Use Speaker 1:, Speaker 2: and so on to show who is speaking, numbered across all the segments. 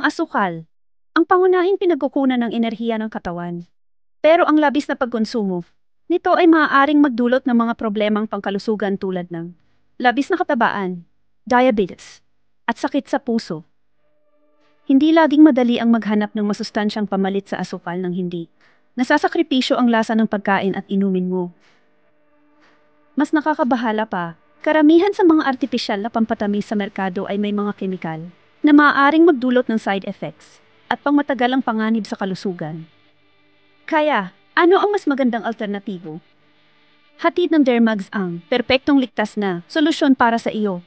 Speaker 1: Ang asukal, ang pangunahing pinagkukunan ng enerhiya ng katawan. Pero ang labis na pagkonsumo nito ay maaaring magdulot ng mga problemang pangkalusugan tulad ng labis na katabaan, diabetes, at sakit sa puso. Hindi laging madali ang maghanap ng masustansyang pamalit sa asukal ng hindi nasasakripisyo ang lasa ng pagkain at inumin mo. Mas nakakabahala pa, karamihan sa mga artipisyal na pampatamis sa merkado ay may mga kemikal na maaaring magdulot ng side effects at pangmatagalang panganib sa kalusugan. Kaya, ano ang mas magandang alternatibo? Hatid ng Dermags ang perpektong ligtas na solusyon para sa iyo.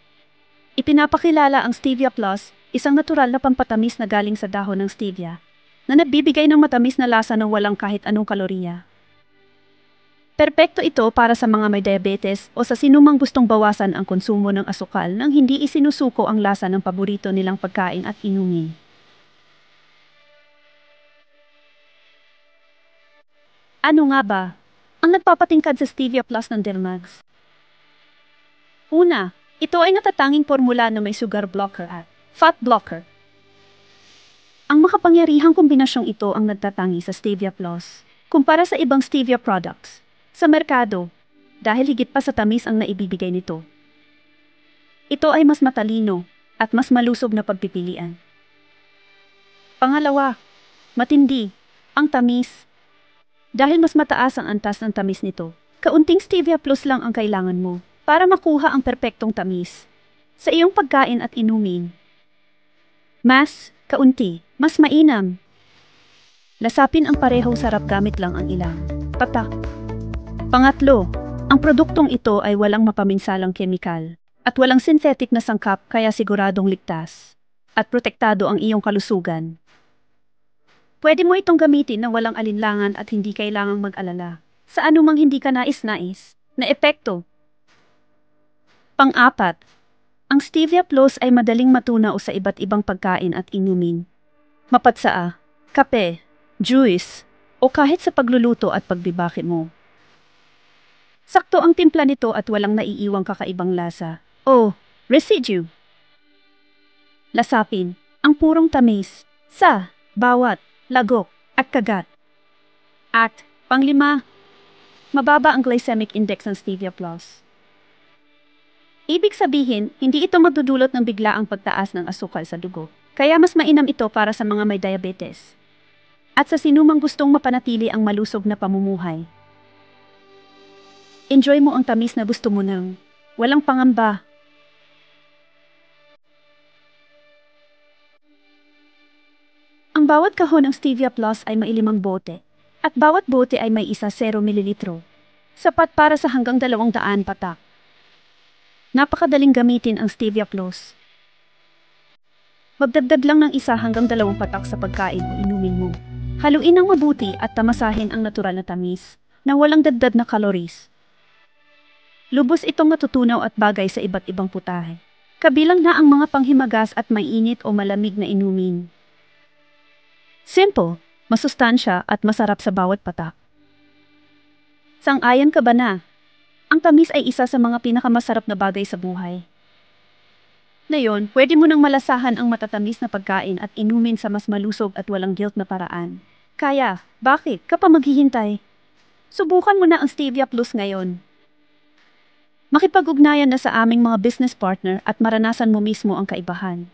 Speaker 1: Ipinapakilala ang Stevia Plus, isang natural na pampatamis na galing sa dahon ng stevia, na nagbibigay ng matamis na lasa ng walang kahit anong kalorya. Perpekto ito para sa mga may diabetes o sa sinumang gustong bawasan ang konsumo ng asukal nang hindi isinusuko ang lasa ng paborito nilang pagkain at inumin. Ano nga ba ang nagpapatingkad sa Stevia Plus ng Dermags? Una, ito ay natatanging formula na may sugar blocker at fat blocker. Ang makapangyarihang kombinasyong ito ang nagtatangi sa Stevia Plus kumpara sa ibang stevia products sa merkado dahil higit pa sa tamis ang naibibigay nito. Ito ay mas matalino at mas malusog na pagpipilian. Pangalawa, matindi ang tamis. Dahil mas mataas ang antas ng tamis nito, kaunting Stevia Plus lang ang kailangan mo para makuha ang perpektong tamis sa iyong pagkain at inumin. Mas kaunti, mas mainam. Lasapin ang parehong sarap gamit lang ang ilang tatak. Pangatlo, ang produktong ito ay walang mapaminsalang kemikal at walang synthetic na sangkap kaya siguradong ligtas at protektado ang iyong kalusugan. Pwede mo itong gamitin na walang alinlangan at hindi kailangang mag-alala sa anumang hindi ka nais-nais na epekto. Pang-apat, ang Stevia Plus ay madaling matunaw sa iba't ibang pagkain at inumin. Mapatsaa, kape, juice, o kahit sa pagluluto at pagbibakit mo. Sakto ang timpla nito at walang naiiwang kakaibang lasa o residue. Lasapin ang purong tamis sa bawat lagok at kagat. At panglima, mababa ang glycemic index ng Stevia Plus. Ibig sabihin, hindi ito magdudulot ng biglaang pagtaas ng asukal sa dugo. Kaya mas mainam ito para sa mga may diabetes. At sa sinumang gustong mapanatili ang malusog na pamumuhay. Enjoy mo ang tamis na gusto mo ng walang pangamba. Ang bawat kahon ng Stevia Plus ay may 5 bote, at bawat bote ay may 0 ml. Sapat para sa hanggang 200 patak. Napakadaling gamitin ang Stevia Plus. Magdagdag lang ng 1 hanggang 2 patak sa pagkain o inumin mo. Haluin ng mabuti at tamasahin ang natural na tamis na walang dagdag na calories. Lubos itong natutunaw at bagay sa iba't ibang putahe. Kabilang na ang mga panghimagas at mainit o malamig na inumin. Simple, masustansya at masarap sa bawat patak. Sang-ayon ka ba na? Ang tamis ay isa sa mga pinakamasarap na bagay sa buhay. Ngayon, pwede mo nang malasahan ang matatamis na pagkain at inumin sa mas malusog at walang guilt na paraan. Kaya, bakit ka pa maghihintay? Subukan mo na ang Stevia Plus ngayon. Makipag-ugnayan na sa aming mga business partner at maranasan mo mismo ang kaibahan.